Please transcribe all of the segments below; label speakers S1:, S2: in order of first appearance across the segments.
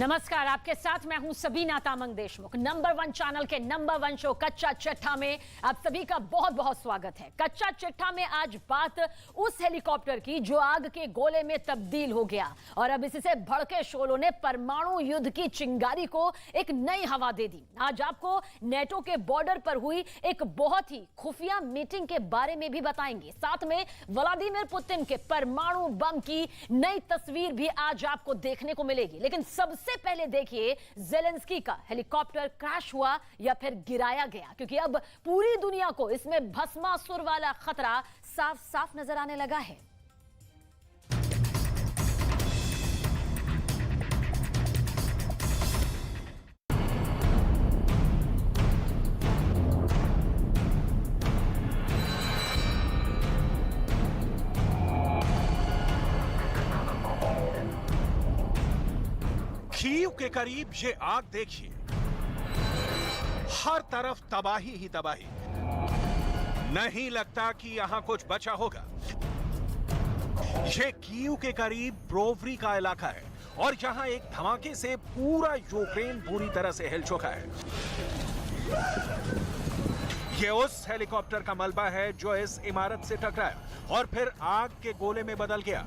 S1: नमस्कार, आपके साथ मैं हूं सबीना तामंग देशमुख। नंबर 1 चैनल के नंबर 1 शो कच्चा चिट्ठा में आप सभी का बहुत बहुत स्वागत है। कच्चा चिट्ठा में आज बात उस हेलीकॉप्टर की जो आग के गोले में तब्दील हो गया और अब इससे भड़के शोलों ने परमाणु युद्ध की चिंगारी को एक नई हवा दे दी। आज आपको नेटो के बॉर्डर पर हुई एक बहुत ही खुफिया मीटिंग के बारे में भी बताएंगे। साथ में व्लादिमीर पुतिन के परमाणु बम की नई तस्वीर भी आज आपको देखने को मिलेगी। लेकिन सबसे पहले देखिए ज़ेलेंस्की का हेलीकॉप्टर क्रैश हुआ या फिर गिराया गया, क्योंकि अब पूरी दुनिया को इसमें भस्मासुर वाला खतरा साफ साफ नजर आने लगा है।
S2: कीव के करीब ये आग देखिए, हर तरफ तबाही ही तबाही। नहीं लगता कि यहां कुछ बचा होगा। ये कीव के करीब ब्रोवरी का इलाका है और यहां एक धमाके से पूरा यूक्रेन पूरी तरह से हिल चुका है। ये उस हेलीकॉप्टर का मलबा है जो इस इमारत से टकराया और फिर आग के गोले में बदल गया।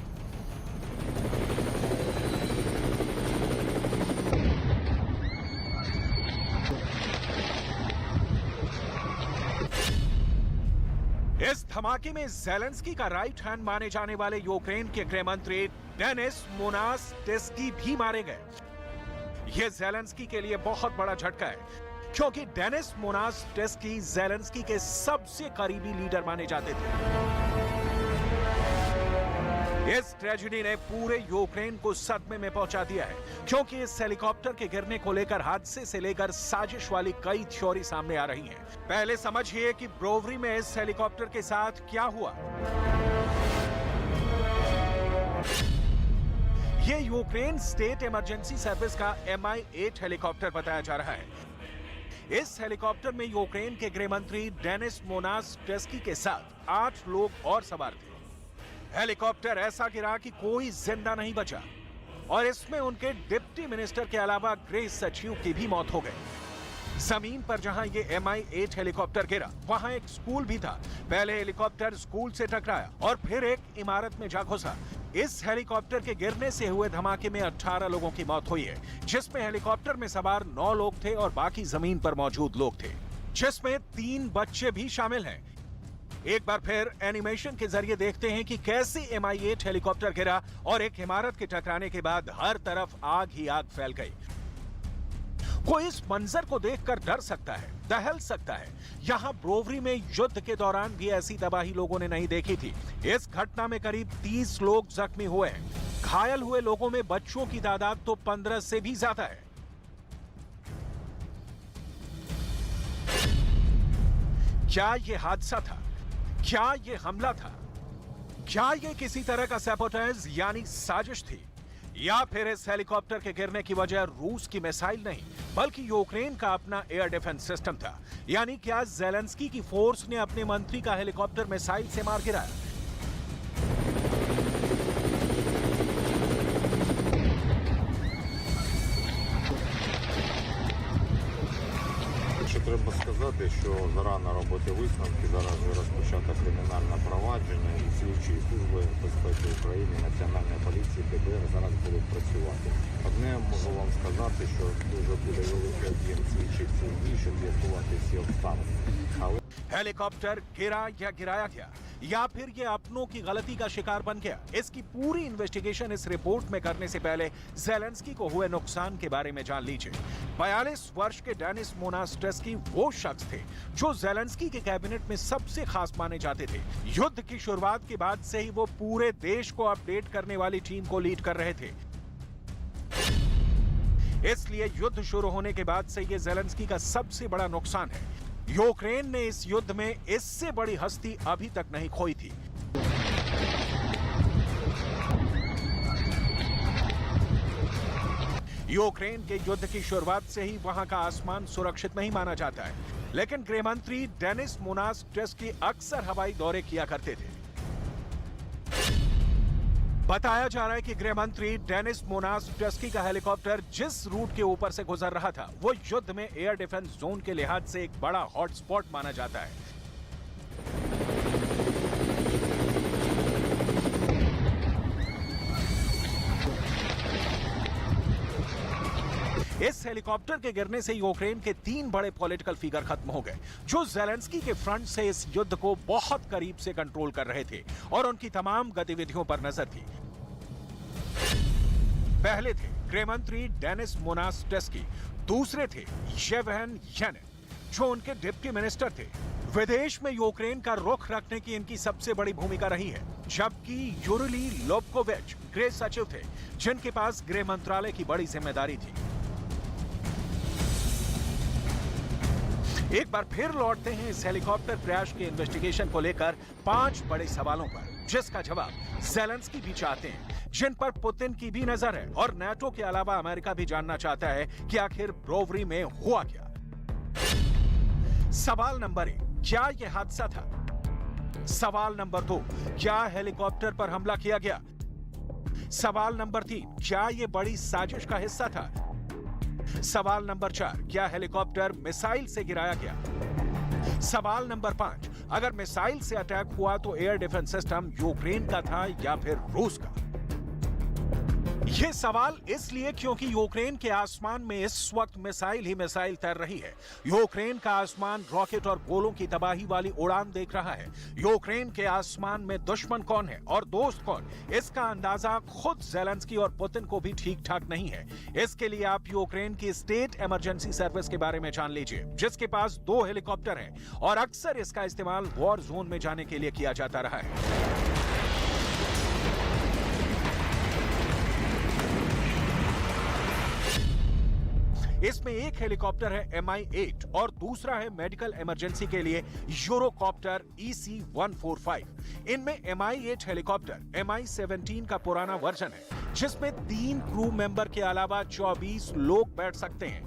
S2: इस धमाके में ज़ेलेंस्की का राइट हैंड माने जाने वाले यूक्रेन के गृह मंत्री डेनिस मोनास्टेस्की भी मारे गए। यह ज़ेलेंस्की के लिए बहुत बड़ा झटका है, क्योंकि डेनिस मोनास्टेस्की ज़ेलेंस्की के सबसे करीबी लीडर माने जाते थे। इस ट्रेजेडी ने पूरे यूक्रेन को सदमे में पहुंचा दिया है, क्योंकि इस हेलीकॉप्टर के गिरने को लेकर हादसे से लेकर साजिश वाली कई थ्योरी सामने आ रही हैं। पहले समझिए कि ब्रोवरी में इस हेलीकॉप्टर के साथ क्या हुआ। ये यूक्रेन स्टेट इमरजेंसी सर्विस का Mi-8 हेलीकॉप्टर बताया जा रहा है। इस हेलीकॉप्टर में यूक्रेन के गृह मंत्री डेनिस मोनास्टेस्की के साथ 8 लोग और सवार थे। हेलीकॉप्टर ऐसा गिरा कि कोई जिंदा नहीं बचा और इसमें उनके डिप्टी मिनिस्टर के अलावा गृह सचिव की भी मौत हो गई। जमीन पर जहां ये Mi-8 हेलीकॉप्टर गिरा वहां एक स्कूल भी था। पहले हेलीकॉप्टर स्कूल से टकराया और फिर एक इमारत में जा घुसा। इस हेलीकॉप्टर के गिरने से हुए धमाके में 18 लोगों की मौत हुई है, जिसमें हेलीकॉप्टर में सवार 9 लोग थे और बाकी जमीन पर मौजूद लोग थे, जिसमें 3 बच्चे भी शामिल हैं। एक बार फिर एनिमेशन के जरिए देखते हैं कि कैसे Mi-8 हेलीकॉप्टर गिरा और एक इमारत के टकराने के बाद हर तरफ आग ही आग फैल गई। कोई इस मंजर को देखकर डर सकता है, दहल सकता है। यहां ब्रोवरी में युद्ध के दौरान भी ऐसी तबाही लोगों ने नहीं देखी थी। इस घटना में करीब 30 लोग जख्मी हुए हैं। घायल हुए लोगों में बच्चों की तादाद तो 15 से भी ज्यादा है। क्या यह हादसा था? क्या ये हमला था? क्या ये किसी तरह का सैबोटेज यानी साजिश थी? या फिर इस हेलीकॉप्टर के गिरने की वजह रूस की मिसाइल नहीं बल्कि यूक्रेन का अपना एयर डिफेंस सिस्टम था? यानी क्या ज़ेलेंस्की की फोर्स ने अपने मंत्री का हेलीकॉप्टर मिसाइल से मार गिराया?
S3: Треба сказати, що зарано робити висновки, зараз вже розпочато кримінальне провадження і слідчі служби безпеки України, Національної поліції, ДБР зараз будуть працювати. Одне можу вам сказати, що дуже буде великий об'єм слідчих дій, щоб з'ясувати всі обставини. Але
S2: हेलीकॉप्टर गिरा या गिराया गया या फिर ये अपनों की गलती का शिकार बन गया, इसकी पूरी इन्वेस्टिगेशन इस रिपोर्ट में करने से पहले ज़ेलेंस्की को हुए नुकसान के बारे में जान लीजिए। 42 वर्ष के डेनिस मोनास्टेस्की वो शख्स थे जो ज़ेलेंस्की के कैबिनेट में सबसे खास माने जाते थे। युद्ध की शुरुआत के बाद से ही वो पूरे देश को अपडेट करने वाली टीम को लीड कर रहे थे। इसलिए युद्ध शुरू होने के बाद से ये ज़ेलेंस्की का सबसे बड़ा नुकसान है। यूक्रेन ने इस युद्ध में इससे बड़ी हस्ती अभी तक नहीं खोई थी। यूक्रेन के युद्ध की शुरुआत से ही वहां का आसमान सुरक्षित नहीं माना जाता है, लेकिन गृहमंत्री डेनिस मोनास्टेस्की अक्सर हवाई दौरे किया करते थे। बताया जा रहा है कि गृह मंत्री डेनिस मोनास्टेस्की का हेलीकॉप्टर जिस रूट के ऊपर से गुजर रहा था वो युद्ध में एयर डिफेंस जोन के लिहाज से एक बड़ा हॉटस्पॉट माना जाता है। इस हेलीकॉप्टर के गिरने से यूक्रेन के 3 बड़े पॉलिटिकल फिगर खत्म हो गए, जो ज़ेलेंस्की के फ्रंट से इस युद्ध को बहुत करीब से कंट्रोल कर रहे थे और उनकी तमाम गतिविधियों पर नजर थी। पहले थे गृह मंत्री डेनिस मोनास्टेस्की, दूसरे थे येवहेन यानिन, जो उनके डिप्टी मिनिस्टर थे। विदेश में यूक्रेन का रुख रखने की इनकी सबसे बड़ी भूमिका रही है, जबकि यूरिली लोबकोविच गृह सचिव थे, जिनके पास गृह मंत्रालय की बड़ी जिम्मेदारी थी। एक बार फिर लौटते हैं इस हेलीकॉप्टर क्रैश के इन्वेस्टिगेशन को लेकर 5 बड़े सवालों पर, जिसका जवाब ज़ेलेंस्की भी चाहते हैं, जिन पर पुतिन की भी नजर है और नाटो के अलावा अमेरिका भी जानना चाहता है कि आखिर ब्रोवरी में हुआ क्या। सवाल नंबर 1, क्या यह हादसा था? सवाल नंबर 2, क्या हेलीकॉप्टर पर हमला किया गया? सवाल नंबर 3, क्या यह बड़ी साजिश का हिस्सा था? सवाल नंबर 4, क्या हेलीकॉप्टर मिसाइल से गिराया गया? सवाल नंबर 5, अगर मिसाइल से अटैक हुआ तो एयर डिफेंस सिस्टम यूक्रेन का था या फिर रूस का? ये सवाल इसलिए क्योंकि यूक्रेन के आसमान में इस वक्त मिसाइल ही मिसाइल तैर रही है। यूक्रेन का आसमान रॉकेट और गोलों की तबाही वाली उड़ान देख रहा है। यूक्रेन के आसमान में दुश्मन कौन है और दोस्त कौन, इसका अंदाजा खुद ज़ेलेंस्की और पुतिन को भी ठीक ठाक नहीं है। इसके लिए आप यूक्रेन की स्टेट इमरजेंसी सर्विस के बारे में जान लीजिए, जिसके पास 2 हेलीकॉप्टर हैं और अक्सर इसका इस्तेमाल वॉर जोन में जाने के लिए किया जाता रहा है। इसमें एक हेलीकॉप्टर है MI-8 और दूसरा है मेडिकल इमरजेंसी के लिए यूरोकॉप्टर EC-145। इनमें MI-8 हेलीकॉप्टर MI-17 का पुराना वर्जन है, जिसमें 3 क्रू मेंबर के अलावा 24 लोग बैठ सकते हैं।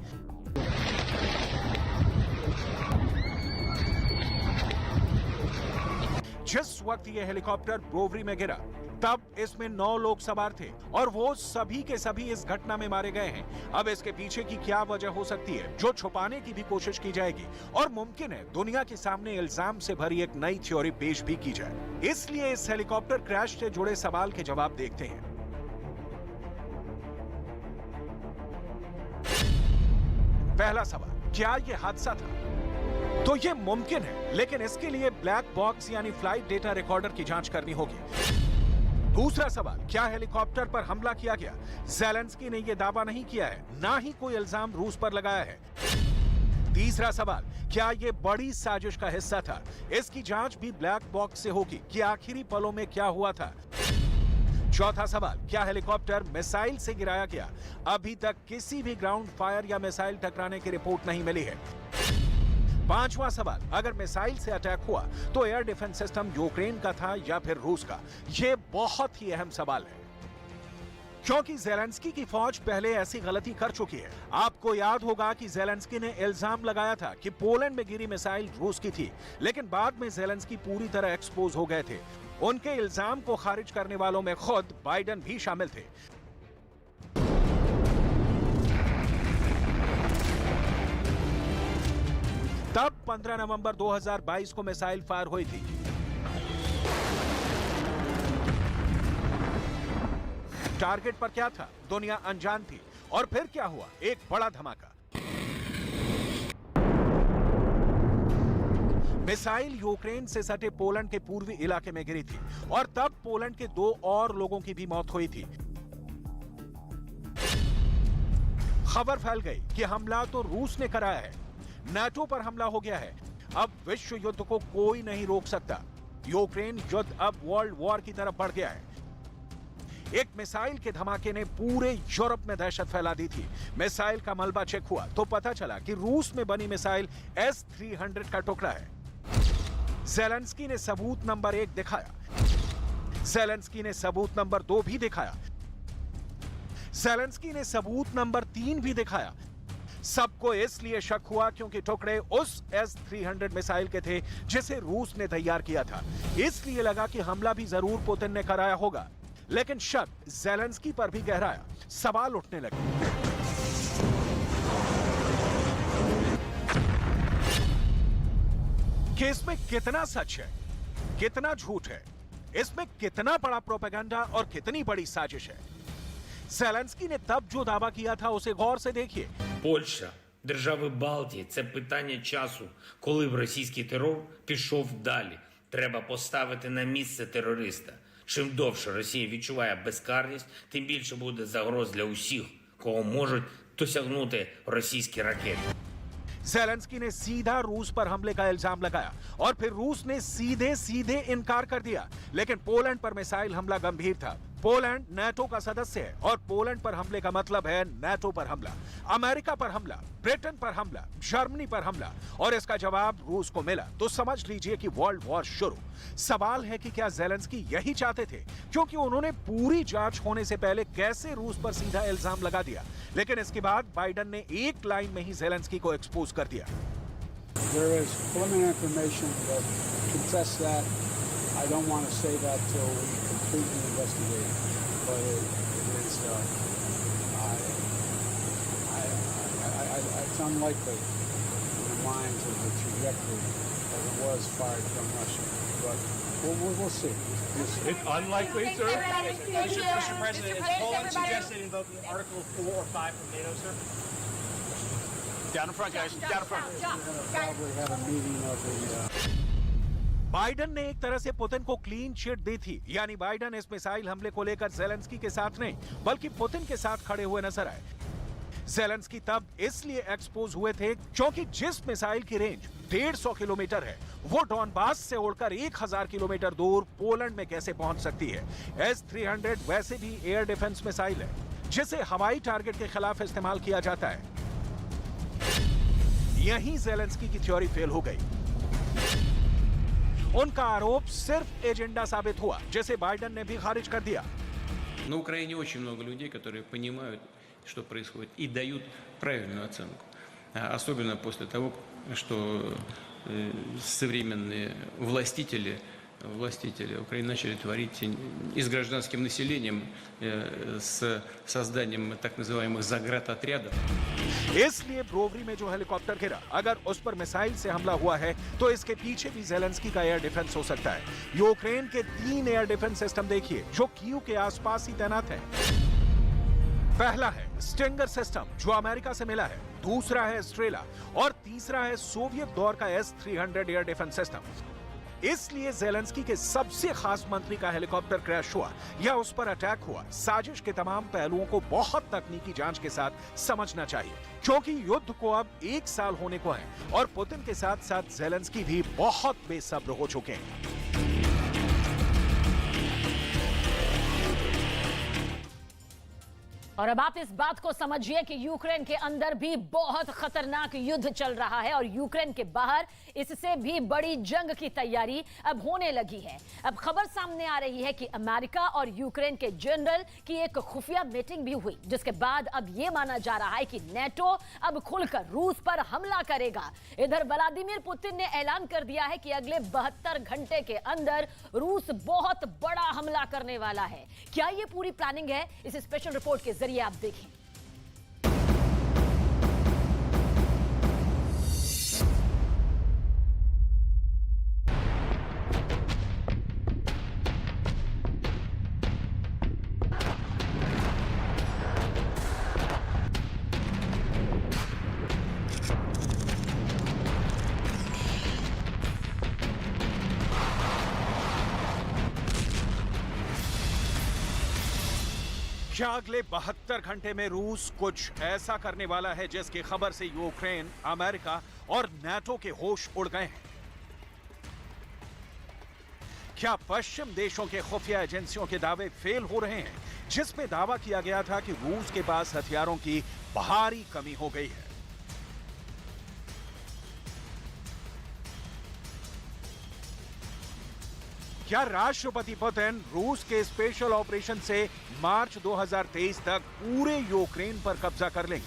S2: जिस वक्त यह हेलीकॉप्टर ब्रोवरी में गिरा तब इसमें 9 लोग सवार थे और वो सभी के सभी इस घटना में मारे गए हैं। अब इसके पीछे की क्या वजह हो सकती है, जो छुपाने की भी कोशिश की जाएगी और मुमकिन है दुनिया के सामने इल्जाम से भरी एक नई थ्योरी पेश भी की जाए। इसलिए इस हेलीकॉप्टर क्रैश से जुड़े सवाल के जवाब देखते हैं। पहला सवाल, क्या यह हादसा था? तो यह मुमकिन है, लेकिन इसके लिए ब्लैक बॉक्स यानी फ्लाइट डेटा रिकॉर्डर की जांच करनी होगी। दूसरा सवाल, क्या हेलीकॉप्टर पर हमला किया गया? ज़ेलेंस्की ने यह दावा नहीं किया है, ना ही कोई इल्जाम रूस पर लगाया है। तीसरा सवाल, क्या यह बड़ी साजिश का हिस्सा था? इसकी जांच भी ब्लैक बॉक्स से होगी कि आखिरी पलों में क्या हुआ था। चौथा सवाल, क्या हेलीकॉप्टर मिसाइल से गिराया गया? अभी तक किसी भी ग्राउंड फायर या मिसाइल टकराने की रिपोर्ट नहीं मिली है। पांचवा सवाल, अगर मिसाइल से अटैक हुआ तो एयर डिफेंस सिस्टम यूक्रेन का था या फिर रूस का? यह बहुत ही अहम सवाल है, क्योंकि ज़ेलेंस्की की फौज पहले ऐसी गलती कर चुकी है। आपको याद होगा कि ज़ेलेंस्की ने इल्जाम लगाया था कि पोलैंड में गिरी मिसाइल रूस की थी, लेकिन बाद में ज़ेलेंस्की पूरी तरह एक्सपोज हो गए थे। उनके इल्जाम को खारिज करने वालों में खुद बाइडेन भी शामिल थे। तब 15 नवंबर 2022 को मिसाइल फायर हुई थी। टारगेट पर क्या था, दुनिया अनजान थी। और फिर क्या हुआ, एक बड़ा धमाका। मिसाइल यूक्रेन से सटे पोलैंड के पूर्वी इलाके में गिरी थी और तब पोलैंड के 2 और लोगों की भी मौत हुई थी। खबर फैल गई कि हमला तो रूस ने कराया है, नाटो पर हमला हो गया है। अब विश्व युद्ध को कोई नहीं रोक सकता। यूक्रेन युद्ध अब वर्ल्ड वॉर की तरफ बढ़ गया है। एक मिसाइल के धमाके ने पूरे यूरोप में दहशत फैला दी थी। मिसाइल का मलबा चेक हुआ तो पता चला कि रूस में बनी मिसाइल S-300 का टुकड़ा है। ज़ेलेंस्की ने सबूत नंबर 1 दिखाया, ज़ेलेंस्की ने सबूत नंबर 2 भी दिखाया, ज़ेलेंस्की ने सबूत नंबर 3 भी दिखाया। सबको इसलिए शक हुआ क्योंकि टुकड़े उस S-300 मिसाइल के थे जिसे रूस ने तैयार किया था। इसलिए लगा कि हमला भी जरूर पुतिन ने कराया होगा। लेकिन शक ज़ेलेंस्की पर भी गहराया, सवाल उठने लगे। कि इसमें कितना सच है, कितना झूठ है, इसमें कितना बड़ा प्रोपेगेंडा और कितनी बड़ी साजिश है। ज़ेलेंस्की ने तब जो दावा किया था उसे गौर से देखिए।
S4: Польща, держави Балтії – це питання часу, коли б російський терор пішов далі. Треба поставити на місце терориста. Чим довше Росія відчуває безкарність, тим більше буде загроз для усіх, кого можуть досягнути російські ракети.
S2: ज़ेलेंस्की ने सीधा रूस पर हमले का इल्जाम लगाया और फिर रूस ने सीधे सीधे इनकार कर दिया। लेकिन पोलैंड पर मिसाइल हमला गंभीर था। पोलैंड नाटो का सदस्य है और पोलैंड पर हमले का मतलब है नाटो पर हमला, अमेरिका पर हमला, ब्रिटेन पर हमला, जर्मनी पर हमला, और इसका जवाब रूस को मिला तो समझ लीजिए कि वर्ल्ड वॉर शुरू। सवाल है कि क्या ज़ेलेंस्की यही चाहते थे, क्योंकि उन्होंने पूरी जांच होने से पहले कैसे रूस पर सीधा इल्जाम लगा दिया। लेकिन इसके बाद बाइडेन ने एक लाइन में ही ज़ेलेंस्की को एक्सपोज कर दिया।
S5: There is preliminary information that contests that. I don't want to say that till we completely investigate, but it is it's unlikely in the minds of the trajectory that it was fired from Russia. But we'll see.
S6: It's unlikely, sir.
S7: Mr. President, is Poland suggested invoking Article 4 or 5 from NATO, sir?
S6: Down in front, guys. Down in front.
S5: Probably have a meeting of the.
S2: Biden ने एक तरह से Putin को clean chit दी थी, यानी Biden इस missile हमले को लेकर ज़ेलेंस्की के साथ नहीं बल्कि पुतिन के साथ खड़े हुए नजर आए। ज़ेलेंस्की तब इसलिए एक्सपोज हुए थे क्योंकि जिस मिसाइल की रेंज 150 किलोमीटर है वो डॉनबास से उड़कर 1000 किलोमीटर दूर पोलैंड में कैसे पहुंच सकती है। S-300 वैसे भी एयर डिफेंस मिसाइल है जिसे हवाई टारगेट के खिलाफ इस्तेमाल किया जाता है। यहीं ज़ेलेंस्की की थ्योरी फेल हो गई। उनका आरोप सिर्फ एजेंडा साबित हुआ, जिसे बाइडेन ने भी खारिज कर दिया।
S8: На Украине очень много людей, которые понимают, что происходит, и дают правильную оценку. Особенно после того, что современные властители Украины начали творить и с гражданским населением, с созданием так называемых заградотрядов.
S2: इसलिए ब्रोवरी में जो हेलीकॉप्टर गिरा, अगर उस पर मिसाइल से हमला हुआ है तो इसके पीछे भी ज़ेलेंस्की का एयर डिफेंस हो सकता है। यूक्रेन के 3 एयर डिफेंस सिस्टम देखिए जो कीव के आसपास ही तैनात हैं। पहला है स्टिंगर सिस्टम जो अमेरिका से मिला है, दूसरा है स्ट्रेला और तीसरा है सोवियत दौर का S-300 एयर डिफेंस सिस्टम। इसलिए ज़ेलेंस्की के सबसे खास मंत्री का हेलीकॉप्टर क्रैश हुआ या उस पर अटैक हुआ, साजिश के तमाम पहलुओं को बहुत तकनीकी जांच के साथ समझना चाहिए, क्योंकि युद्ध को अब 1 साल होने को है और पुतिन के साथ साथ ज़ेलेंस्की भी बहुत बेसब्र हो चुके हैं।
S1: और अब आप इस बात को समझिए कि यूक्रेन के अंदर भी बहुत खतरनाक युद्ध चल रहा है और यूक्रेन के बाहर इससे भी बड़ी जंग की तैयारी अब होने लगी है। अब खबर सामने आ रही है कि अमेरिका और यूक्रेन के जनरल की एक खुफिया मीटिंग भी हुई, जिसके बाद अब यह माना जा रहा है कि नेटो अब खुलकर रूस पर हमला करेगा। इधर व्लादिमीर पुतिन ने ऐलान कर दिया है कि अगले 72 घंटे के अंदर रूस बहुत बड़ा हमला करने वाला है। क्या यह पूरी प्लानिंग है? इस स्पेशल रिपोर्ट के जरिए आप देखें।
S2: क्या अगले 72 घंटे में रूस कुछ ऐसा करने वाला है जिसकी खबर से यूक्रेन, अमेरिका और नाटो के होश उड़ गए हैं? क्या पश्चिम देशों के खुफिया एजेंसियों के दावे फेल हो रहे हैं, जिसमें दावा किया गया था कि रूस के पास हथियारों की भारी कमी हो गई है? क्या राष्ट्रपति पुतिन रूस के स्पेशल ऑपरेशन से मार्च 2023 तक पूरे यूक्रेन पर कब्जा कर लेंगे?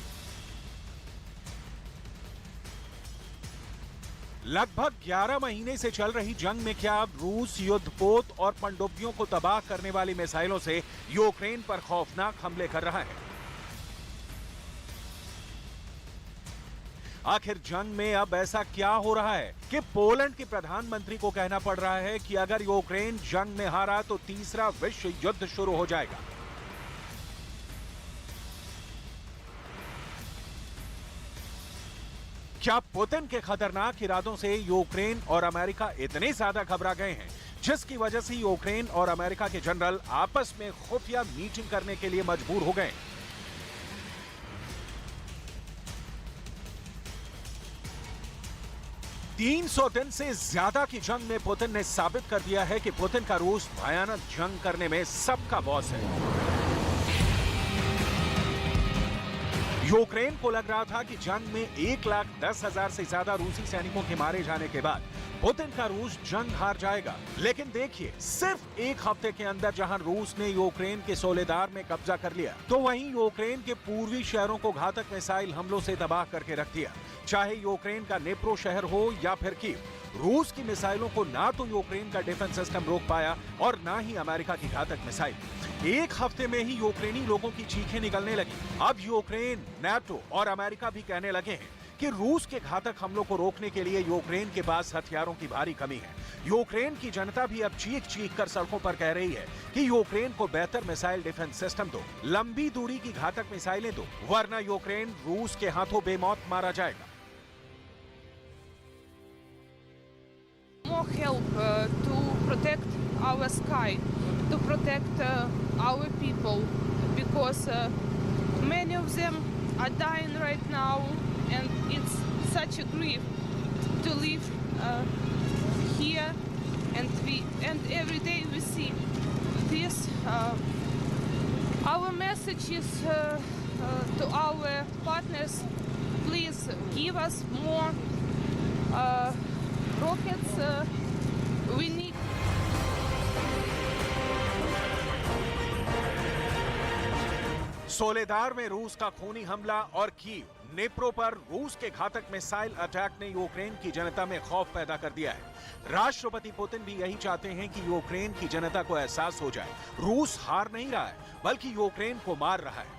S2: लगभग 11 महीने से चल रही जंग में क्या अब रूस युद्धपोत और पनडुब्बियों को तबाह करने वाली मिसाइलों से यूक्रेन पर खौफनाक हमले कर रहा है? आखिर जंग में अब ऐसा क्या हो रहा है कि पोलैंड के प्रधानमंत्री को कहना पड़ रहा है कि अगर यूक्रेन जंग में हारा तो तीसरा विश्व युद्ध शुरू हो जाएगा? क्या पुतिन के खतरनाक इरादों से यूक्रेन और अमेरिका इतने ज्यादा घबरा गए हैं जिसकी वजह से यूक्रेन और अमेरिका के जनरल आपस में खुफिया मीटिंग करने के लिए मजबूर हो गए? 300 दिन से ज्यादा की जंग में पुतिन ने साबित कर दिया है कि पुतिन का रूस भयानक जंग करने में सबका बॉस है। यूक्रेन को लग रहा था कि जंग में 1,10,000 से ज्यादा रूसी सैनिकों के मारे जाने के बाद पुतिन का रूस जंग हार जाएगा, लेकिन देखिए सिर्फ एक हफ्ते के अंदर जहां रूस ने यूक्रेन के सोलेदार में कब्जा कर लिया, तो वहीं यूक्रेन के पूर्वी शहरों को घातक मिसाइल हमलों से तबाह करके रख दिया। चाहे यूक्रेन का नेप्रो शहर हो या फिर कीव, रूस की मिसाइलों को ना तो यूक्रेन का डिफेंस सिस्टम रोक पाया और ना ही अमेरिका की घातक मिसाइल। एक हफ्ते में ही यूक्रेनी लोगों की चीखें निकलने लगी। अब यूक्रेन, नाटो और अमेरिका भी कहने लगे हैं कि रूस के घातक हमलों को रोकने के लिए यूक्रेन के पास हथियारों की भारी कमी है। यूक्रेन की जनता भी अब चीख चीख कर सड़कों पर कह रही है कि यूक्रेन को बेहतर मिसाइल डिफेंस सिस्टम दो, लंबी दूरी की घातक मिसाइलें दो, वरना यूक्रेन रूस के हाथों बेमौत मारा जाएगा।
S9: More help to protect our sky, to protect our people, because many of them are dying right now, and it's such a grief to live here, and every day we see this. Our message is to our partners: please give us more rockets. We need.
S2: Soledar में रूस का खूनी हमला और Kyiv, नेप्रो पर रूस के घातक मिसाइल अटैक ने यूक्रेन की जनता में खौफ पैदा कर दिया है। राष्ट्रपति पुतिन भी यही चाहते हैं कि यूक्रेन की जनता को एहसास हो जाए, रूस हार नहीं रहा है बल्कि यूक्रेन को मार रहा है।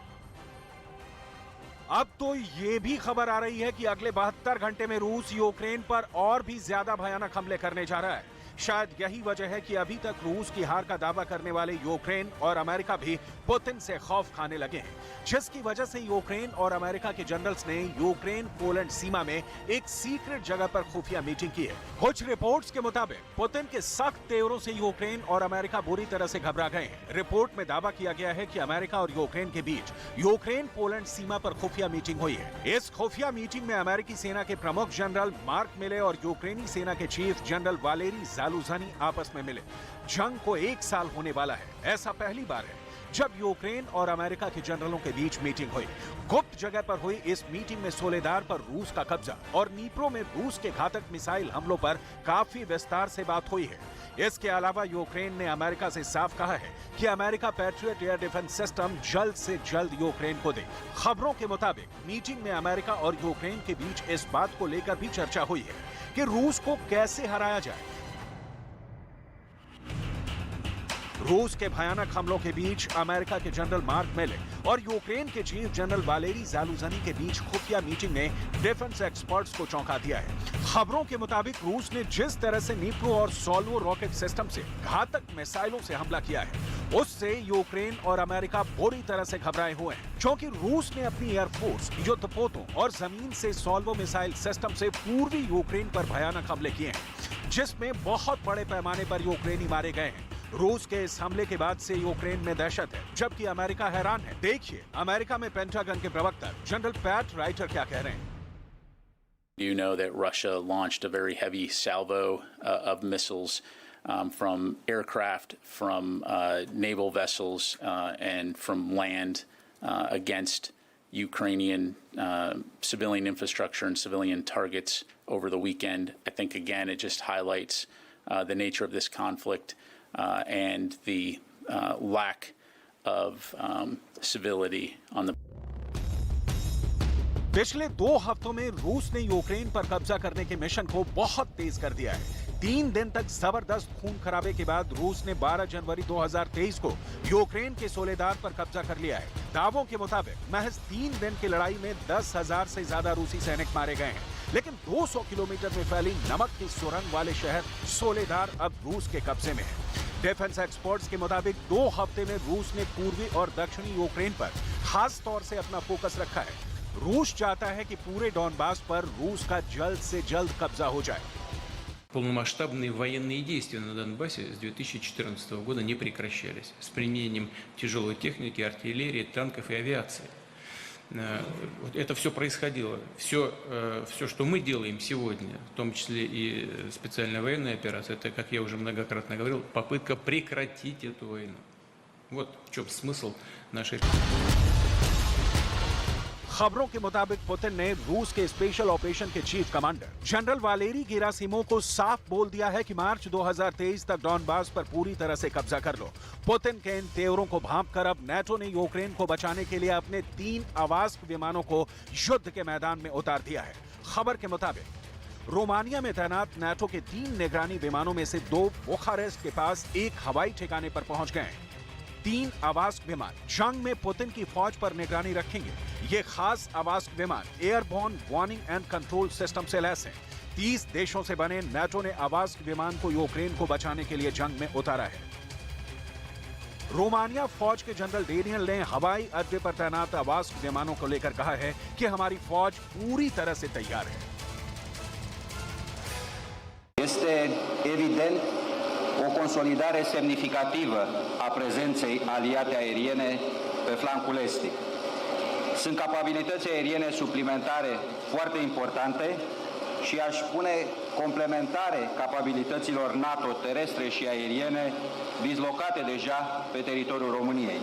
S2: अब तो ये भी खबर आ रही है कि अगले 72 घंटे में रूस यूक्रेन पर और भी ज्यादा भयानक हमले करने जा रहा है। शायद यही वजह है कि अभी तक रूस की हार का दावा करने वाले यूक्रेन और अमेरिका भी पुतिन से खौफ खाने लगे हैं, जिसकी वजह से यूक्रेन और अमेरिका के जनरल्स ने यूक्रेन पोलैंड सीमा में एक सीक्रेट जगह पर खुफिया मीटिंग की है। कुछ रिपोर्ट्स के मुताबिक पुतिन के सख्त तेवरों से यूक्रेन और अमेरिका बुरी तरह से घबरा गए हैं। रिपोर्ट में दावा किया गया है कि अमेरिका और यूक्रेन के बीच यूक्रेन पोलैंड सीमा पर खुफिया मीटिंग हुई है। इस खुफिया मीटिंग में अमेरिकी सेना के प्रमुख जनरल मार्क मिले और यूक्रेनी सेना के चीफ जनरल वालेरी जालुझनी आपस में मिले। जंग को 1 साल होने वाला है। ऐसा पहली बार है जब यूक्रेन और अमेरिका के जनरलों के बीच मीटिंग हुई। गुप्त जगह पर हुई इस मीटिंग में सोलेदार पर रूस का कब्जा और नीप्रो में रूस के घातक मिसाइल हमलों पर काफी विस्तार से बात हुई है। इसके अलावा यूक्रेन ने अमेरिका से साफ कहा है कि America patriot air defence system जल्द से जल्द यूक्रेन को दे। खबरों के मुताबिक मीटिंग में अमेरिका और यूक्रेन के बीच इस बात को लेकर भी चर्चा हुई है कि रूस को कैसे हराया जाए। रूस के भयानक हमलों के बीच अमेरिका के जनरल मार्क मिले और यूक्रेन के चीफ जनरल वालेरी जालुझनी के बीच खुफिया मीटिंग ने डिफेंस एक्सपर्ट्स को चौंका दिया है। खबरों के मुताबिक रूस ने जिस तरह से नीप्रो और सोल्वो रॉकेट सिस्टम से घातक मिसाइलों से हमला किया है, उससे यूक्रेन और अमेरिका बुरी तरह से घबराए हुए हैं, क्योंकि रूस ने अपनी एयरफोर्स, युद्धपोतों और जमीन से सोल्वो मिसाइल सिस्टम से पूर्वी यूक्रेन पर भयानक हमले किए हैं, जिसमें बहुत बड़े पैमाने पर यूक्रेनी मारे गए हैं। रूस के इस हमले के बाद से यूक्रेन में दहशत है, जबकि अमेरिका हैरान है। देखिए अमेरिका में पेंटागन के प्रवक्ता जनरल पैट राइटर क्या कह रहे हैं।
S10: You know that Russia launched a very heavy salvo of missiles from aircraft, from naval vessels, and from land against Ukrainian civilian infrastructure and civilian targets over the weekend. I think, again, it just highlights the nature of this conflict and the lack of civility on the.
S2: पिछले 2 हफ्तों में रूस ने Ukraine पर कब्जा करने के mission को बहुत तेज कर दिया है। 3 दिन तक जबरदस्त खून खराबे के बाद रूस ने 12 जनवरी 2023 को यूक्रेन के सोलेदार पर कब्जा कर लिया है। दावों के मुताबिक महज 3 दिन की लड़ाई में 10,000 से ज्यादा रूसी सैनिक मारे गए हैं, लेकिन 200 किलोमीटर में फैली नमक की सुरंग वाले शहर सोलेदार अब रूस के कब्जे में है। डिफेंस एक्सपर्ट्स के मुताबिक 2 हफ्ते में रूस ने पूर्वी और दक्षिणी यूक्रेन पर खास तौर से अपना फोकस रखा है। रूस चाहता है कि पूरे डॉनबास पर रूस का जल्द से जल्द कब्जा हो जाए।
S8: Полномасштабные военные действия на Донбассе с 2014 года не прекращались с применением тяжелой техники, артиллерии, танков и авиации. Это все происходило. Все, что мы делаем сегодня, в том числе и специальная военная операция, это, как я уже многократно говорил, попытка прекратить эту войну. Вот в чем смысл нашей...
S2: खबरों के मुताबिक पुतिन ने रूस के स्पेशल ऑपरेशन के chief commander general Valery Gerasimov को साफ बोल दिया है कि मार्च 2023 तक डॉनबास पर पूरी तरह से कब्जा कर लो। पुतिन के इन तेवरों को भांपकर अब नाटो ने यूक्रेन को बचाने के लिए अपने 3 आवास्क विमानों को युद्ध के मैदान में उतार दिया है। खबर के मुताबिक रोमानिया में तैनात नाटो के 3 निगरानी विमानों में से 2 बुखारेस्ट के पास एक हवाई ठिकाने पर पहुंच गए हैं। 3 आवास्क विमान जंग में पुतिन की फौज पर निगरानी रखेंगे। ये खास आवास्क विमान airborne warning and control system से लैस हैं। 30 देशों से बने नाटो ने आवास्क विमान को यूक्रेन को बचाने के लिए जंग में उतारा है। रोमानिया फौज के जनरल डेनियल ने हवाई अड्डे पर तैनात आवास्क विमानों को लेकर कहा है कि हमारी फौज पूरी तरह से तैयार है।
S11: Este evident o consolidare semnificativă a prezenței aliate aeriene pe flancul estic. Sunt capabilități aeriene suplimentare foarte importante și aș spune complementare capabilităților NATO terestre și aeriene dislocate deja pe teritoriul României.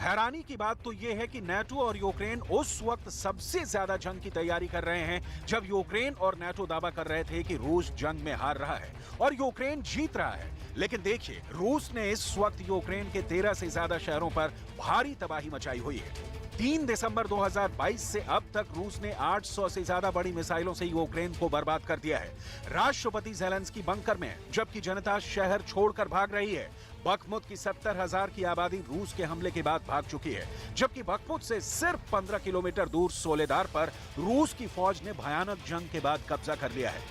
S2: हैरानी की बात तो यह है कि NATO और Ukraine उस वक्त सबसे ज्यादा जंग की तैयारी कर रहे हैं जब यूक्रेन और नाटो दावा कर रहे थे कि रूस जंग में हार रहा है और यूक्रेन जीत रहा है। लेकिन देखिए, रूस ने इस वक्त यूक्रेन के 13 से ज्यादा शहरों पर भारी तबाही मचाई हुई है। 3 दिसंबर 2022 से अब तक रूस ने 800 से ज्यादा बड़ी मिसाइलों से यूक्रेन को बर्बाद कर दिया है। राष्ट्रपति ज़ेलेंस्की बंकर में, जबकि जनता शहर छोड़कर भाग रही है। बखमुत की 70,000 की आबादी रूस के हमले के बाद भाग चुकी है, जबकि बखमुत से सिर्फ 15 किलोमीटर दूर सोलेदार पर रूस की फौज ने भयानक जंग के बाद कब्जा कर लिया है।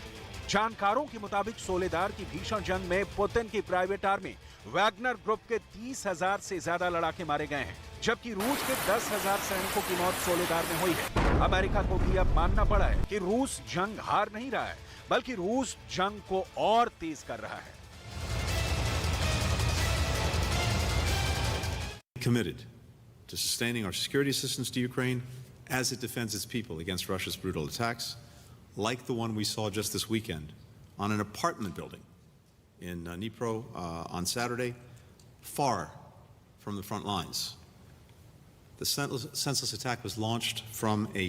S2: जानकारों के मुताबिक सोलेदार की भीषण जंग में पुतिन की प्राइवेट आर्मी वैगनर ग्रुप के 30,000 से ज्यादा लड़ाके मारे गए हैं, जबकि रूस के 10,000 सैनिकों की मौत सोलेदार में हुई है। अमेरिका को भी अब मानना पड़ा है कि रूस जंग हार नहीं रहा है, बल्कि रूस जंग को और तेज कर रहा है।
S12: Committed to sustaining our security assistance to Ukraine as it defends its people against Russia's brutal attacks, like the one we saw just this weekend on an apartment building in Dnipro on Saturday, far from the front lines. The senseless attack was launched from a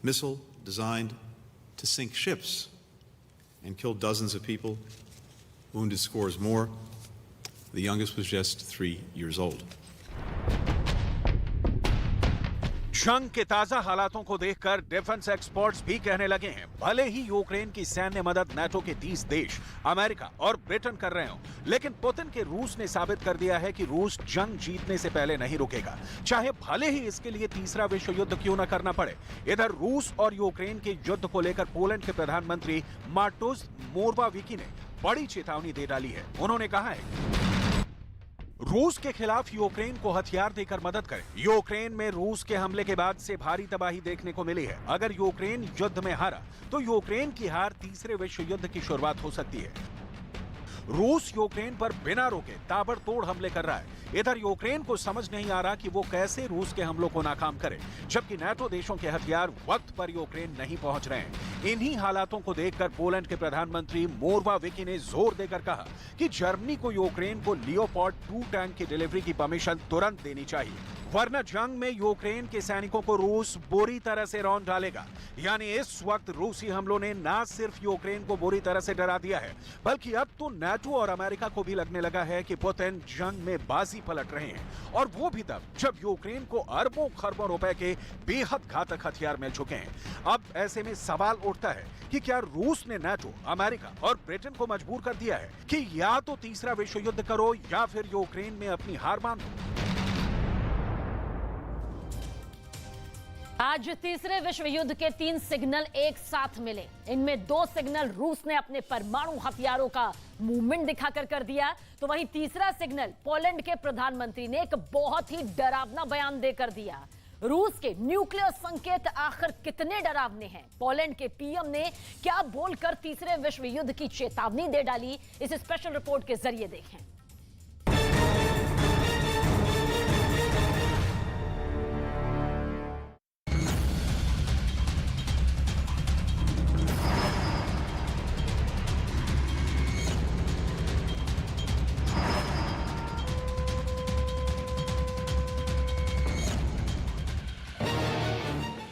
S12: missile designed to sink ships and kill dozens of people, wounded scores more. The youngest was just 3 years old.
S2: जंग के ताजा हालातों को देखकर defence experts भी कहने लगे हैं, भले ही यूक्रेन की सैन्य मदद नाटो के 30 देश, अमेरिका और ब्रिटेन कर रहे हों, लेकिन पुतिन के रूस ने साबित कर दिया है कि रूस जंग जीतने से पहले नहीं रुकेगा, चाहे भले ही इसके लिए तीसरा विश्व युद्ध क्यों न करना पड़े। इधर रूस और यूक्रेन के युद्ध को लेकर पोलैंड के प्रधानमंत्री मार्टोस मोरवाविकी ने बड़ी चेतावनी दे डाली है। उन्होंने कहा है रूस के खिलाफ यूक्रेन को हथियार देकर मदद करें। यूक्रेन में रूस के हमले के बाद से भारी तबाही देखने को मिली है। अगर यूक्रेन युद्ध में हारा तो यूक्रेन की हार तीसरे विश्व युद्ध की शुरुआत हो सकती है। रूस यूक्रेन पर बिना रोके ताबड़तोड़ हमले कर रहा है। इधर यूक्रेन को समझ नहीं आ रहा कि वो कैसे रूस के हमलों को नाकाम करे, जबकि नाटो देशों के हथियार वक्त पर यूक्रेन नहीं पहुंच रहे हैं। इन्हीं हालातों को देखकर पोलैंड के प्रधानमंत्री मोरवाविकी ने जोर देकर कहा कि जर्मनी को यूक्रेन को लियोपार्ड 2 टैंक की डिलीवरी की परमिशन तुरंत देनी चाहिए। वरना जंग में यूक्रेन के सैनिकों को रूस बुरी तरह से रौंद डालेगा। यानी इस वक्त रूसी हमलों ने न सिर्फ यूक्रेन को बुरी तरह से डरा दिया है, बल्कि अब तो नाटो और अमेरिका को भी लगने लगा है कि पुतिन जंग में बाजी पलट रहे हैं, और वो भी तब जब यूक्रेन को अरबों खरबों रुपए के बेहद घातक हथियार मिल चुके हैं। अब ऐसे में सवाल उठता है कि क्या रूस ने नाटो, अमेरिका और ब्रिटेन को मजबूर कर दिया है कि या तो तीसरा विश्व युद्ध करो या फिर यूक्रेन में अपनी हार मानो।
S1: आज तीसरे विश्व युद्ध के 3 सिग्नल एक साथ मिले। इनमें 2 सिग्नल रूस ने अपने परमाणु हथियारों का मूवमेंट दिखाकर कर दिया, तो वहीं तीसरा सिग्नल पोलैंड के प्रधानमंत्री ने एक बहुत ही डरावना बयान देकर दिया। रूस के न्यूक्लियर संकेत आखिर कितने डरावने हैं? पोलैंड के पीएम ने क्या बोलकर तीसरे विश्व युद्ध की चेतावनी दे डाली? इस स्पेशल रिपोर्ट के जरिए देखें।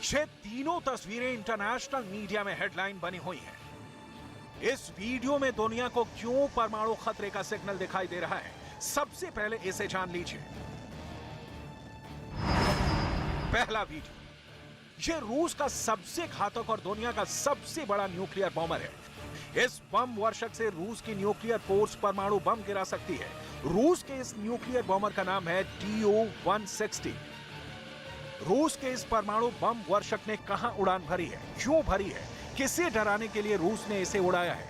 S2: ये तीनों तस्वीरें इंटरनेशनल मीडिया में हेडलाइन बनी हुई हैं। इस वीडियो में दुनिया को क्यों परमाणु खतरे का सिग्नल दिखाई दे रहा है, सबसे पहले इसे जान लीजिए। पहला वीडियो, ये रूस का सबसे घातक और दुनिया का सबसे बड़ा न्यूक्लियर बॉम्बर है। इस बम वर्षक से रूस की न्यूक्लियर फोर्स परमाणु बम गिरा सकती है। रूस के इस न्यूक्लियर बॉम्बर का नाम है Tu-160। रूस के इस परमाणु बम वर्षक ने कहां उड़ान भरी है, क्यों भरी है, किसे डराने के लिए रूस ने इसे उड़ाया है?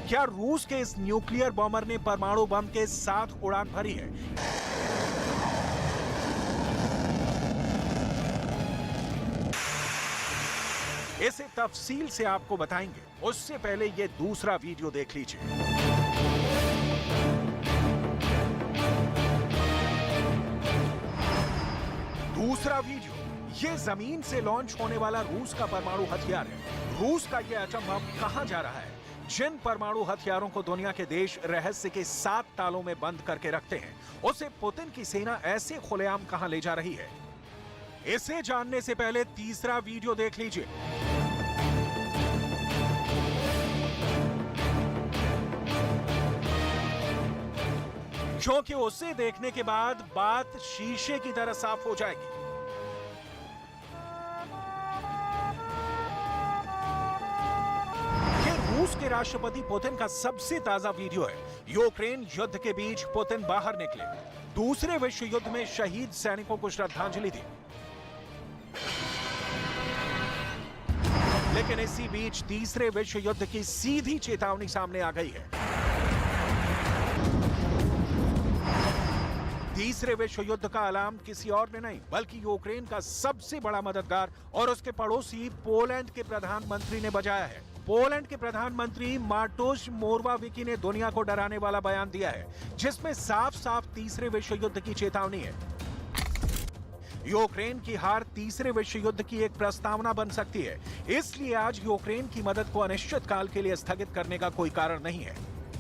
S2: क्या रूस के इस न्यूक्लियर बॉम्बर ने परमाणु बम के साथ उड़ान भरी है? इसे तफसील से आपको बताएंगे, उससे पहले ये दूसरा वीडियो देख लीजिए। दूसरा वीडियो, ये जमीन से लॉन्च होने वाला रूस का परमाणु हथियार है। रूस का ये एटम बम कहां जा रहा है? जिन परमाणु हथियारों को दुनिया के देश रहस्य के 7 तालों में बंद करके रखते हैं, उसे पुतिन की सेना ऐसे खुलेआम कहां ले जा रही है? इसे जानने से पहले तीसरा वीडियो देख लीजिए। क्योंकि उसे देखने के बाद बात शीशे की तरह साफ हो जाएगी। ये रूस के राष्ट्रपति पुतिन का सबसे ताजा वीडियो है। यूक्रेन युद्ध के बीच पुतिन बाहर निकले, दूसरे विश्व युद्ध में शहीद सैनिकों को श्रद्धांजलि दी। लेकिन इसी बीच तीसरे विश्व युद्ध की सीधी चेतावनी सामने आ गई है। तीसरे विश्व युद्ध का अलार्म किसी और ने नहीं, बल्कि यूक्रेन का सबसे बड़ा मददगार और उसके पड़ोसी पोलैंड के प्रधानमंत्री ने बजाया है। पोलैंड के प्रधानमंत्री मार्टोश मोरवाविकी ने दुनिया को डराने वाला बयान दिया है, जिसमें साफ साफ तीसरे विश्व युद्ध की चेतावनी है। यूक्रेन की हार तीसरे विश्व युद्ध की एक प्रस्तावना बन सकती है, इसलिए आज यूक्रेन की मदद को अनिश्चित काल के लिए स्थगित करने का कोई कारण नहीं है।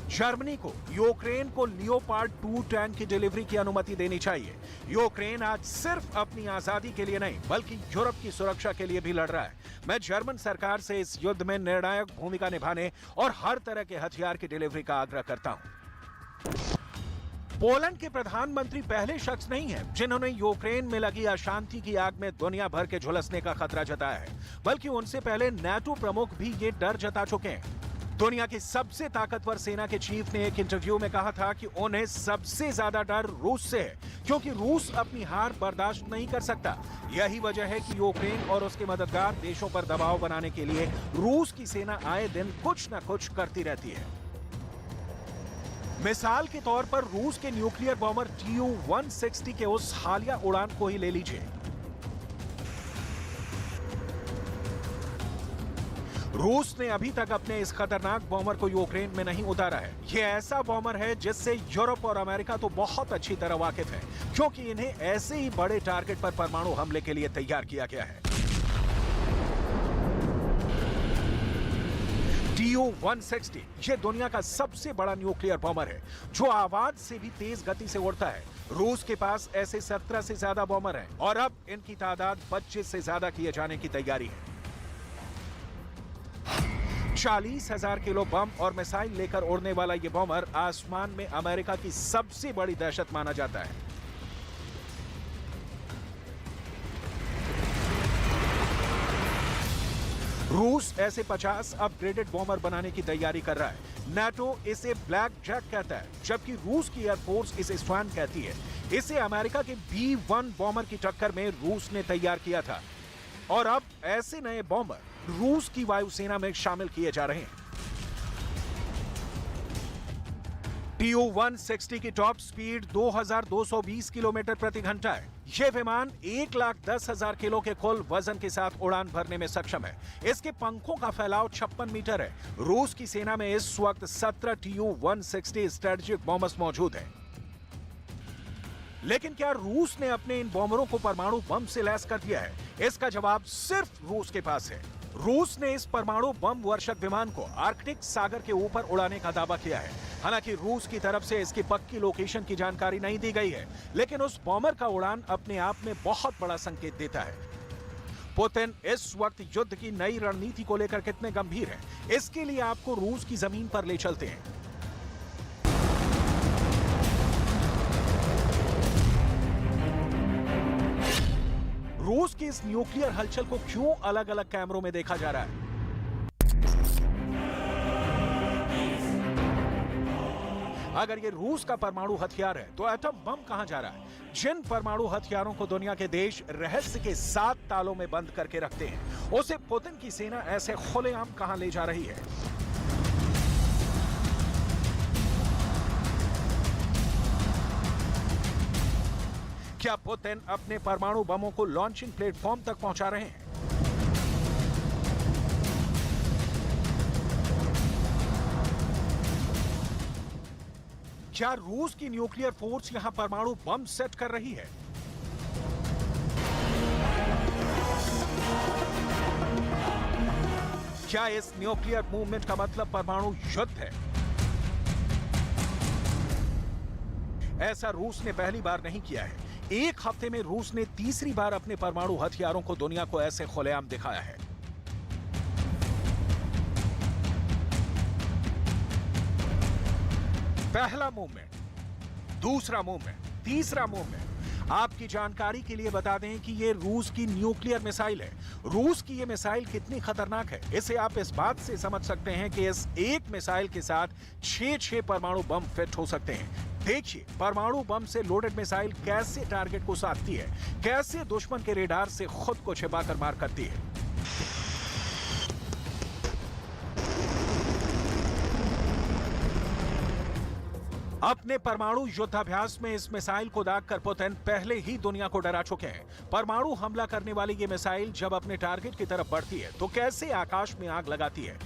S2: जर्मनी को यूक्रेन को लियोपार्ड 2 टैंक की डिलीवरी की अनुमति देनी चाहिए। यूक्रेन आज सिर्फ अपनी आजादी के लिए नहीं, बल्कि यूरोप की सुरक्षा के लिए भी लड़ रहा है। मैं जर्मन सरकार से इस युद्ध में निर्णायक भूमिका निभाने और हर तरह के हथियार की डिलीवरी का आग्रह करता हूं। पोलैंड के प्रधानमंत्री पहले शख्स नहीं हैं जिन्होंने यूक्रेन में लगी अशांति की आग में दुनिया भर के झुलसने का खतरा जताया है, बल्कि उनसे पहले नाटो प्रमुख भी ये डर जता चुके हैं। दुनिया की सबसे ताकतवर सेना के चीफ ने एक इंटरव्यू में कहा था कि उन्हें सबसे ज्यादा डर रूस से है, क्योंकि रूस अपनी हार बर्दाश्त नहीं कर सकता। यही वजह है कि यूक्रेन और उसके मददगार देशों पर दबाव बनाने के लिए रूस की सेना आए दिन कुछ न कुछ करती रहती है। मिसाल के तौर पर रूस के न्यूक्लियर बॉम्बर Tu-160 के उस हालिया उड़ान को ही ले लीजिए। रूस ने अभी तक अपने इस खतरनाक बॉम्बर को यूक्रेन में नहीं उतारा है। यह ऐसा बॉम्बर है जिससे यूरोप और अमेरिका तो बहुत अच्छी तरह वाकिफ है, क्योंकि इन्हें ऐसे ही बड़े टारगेट पर परमाणु हमले के लिए तैयार किया गया है। Tu-160 ये दुनिया का सबसे बड़ा न्यूक्लियर बॉम्बर है जो आवाज से भी तेज गति से उड़ता है। रूस के पास ऐसे 17 से ज्यादा बॉम्बर हैं और अब इनकी तादाद 25 से ज्यादा किए जाने की तैयारी है। 40,000 किलो बम और मिसाइल लेकर उड़ने वाला ये बॉम्बर आसमान में अमेरिका की सबसे बड़ी दहशत माना जाता है। रूस ऐसे 50 अपग्रेडेड बॉम्बर बनाने की तैयारी कर रहा है। नाटो इसे ब्लैक जैक कहता है, जबकि रूस की एयरफोर्स इसे स्वान कहती है। इसे अमेरिका के B-1 बॉम्बर की टक्कर में रूस ने तैयार किया था और अब ऐसे नए बॉम्बर रूस की वायुसेना में शामिल किए जा रहे हैं। Tu-160 की टॉप स्पीड 2220 किलोमीटर प्रति घंटा है। यह विमान 1,10,000 किलो के कुल वजन के साथ उड़ान भरने में सक्षम है। इसके पंखों का फैलाव 56 मीटर है। रूस की सेना में इस वक्त 17 Tu-160 स्ट्रेटेजिक बॉम्बर्स मौजूद हैं। लेकिन क्या रूस ने अपने इन बॉम्बरों को परमाणु बम से लैस कर दिया है? इसका जवाब सिर्फ रूस के पास है। रूस ने इस परमाणु बम वर्षक विमान को आर्कटिक सागर के ऊपर उड़ाने का दावा किया है। हालांकि रूस की तरफ से इसकी पक्की लोकेशन की जानकारी नहीं दी गई है, लेकिन उस बॉम्बर का उड़ान अपने आप में बहुत बड़ा संकेत देता है। पुतिन इस वक्त युद्ध की नई रणनीति को लेकर कितने गंभीर हैं, इसके लिए आपको रूस की जमीन पर ले चलते हैं। रूस की इस न्यूक्लियर हलचल को क्यों अलग अलग कैमरों में देखा जा रहा है? अगर ये रूस का परमाणु हथियार है तो एटम बम कहां जा रहा है? जिन परमाणु हथियारों को दुनिया के देश रहस्य के 7 तालों में बंद करके रखते हैं, उसे पुतिन की सेना ऐसे खुलेआम कहां ले जा रही है? क्या पुतिन अपने परमाणु बमों को लॉन्चिंग प्लेटफॉर्म तक पहुंचा रहे हैं? क्या रूस की न्यूक्लियर फोर्स यहां परमाणु बम सेट कर रही है? क्या इस न्यूक्लियर मूवमेंट का मतलब परमाणु युद्ध है? ऐसा रूस ने पहली बार नहीं किया है। एक हफ्ते में रूस ने तीसरी बार अपने परमाणु हथियारों को दुनिया को ऐसे खुलेआम दिखाया है। पहला मूवमेंट, दूसरा मूवमेंट, तीसरा मूवमेंट। आपकी जानकारी के लिए बता दें कि यह रूस की न्यूक्लियर मिसाइल है। रूस की यह मिसाइल कितनी खतरनाक है, इसे आप इस बात से समझ सकते हैं कि इस एक मिसाइल के साथ 6 परमाणु बम फिट हो सकते हैं। देखिए परमाणु बम से लोडेड मिसाइल कैसे टारगेट को साधती है, कैसे दुश्मन के रेडार से खुद को छिपाकर मार करती है। अपने परमाणु युद्धाभ्यास में इस मिसाइल को दागकर पुतिन पहले ही दुनिया को डरा चुके हैं। परमाणु हमला करने वाली ये मिसाइल जब अपने टारगेट की तरफ बढ़ती है तो कैसे आकाश में आग लगाती है,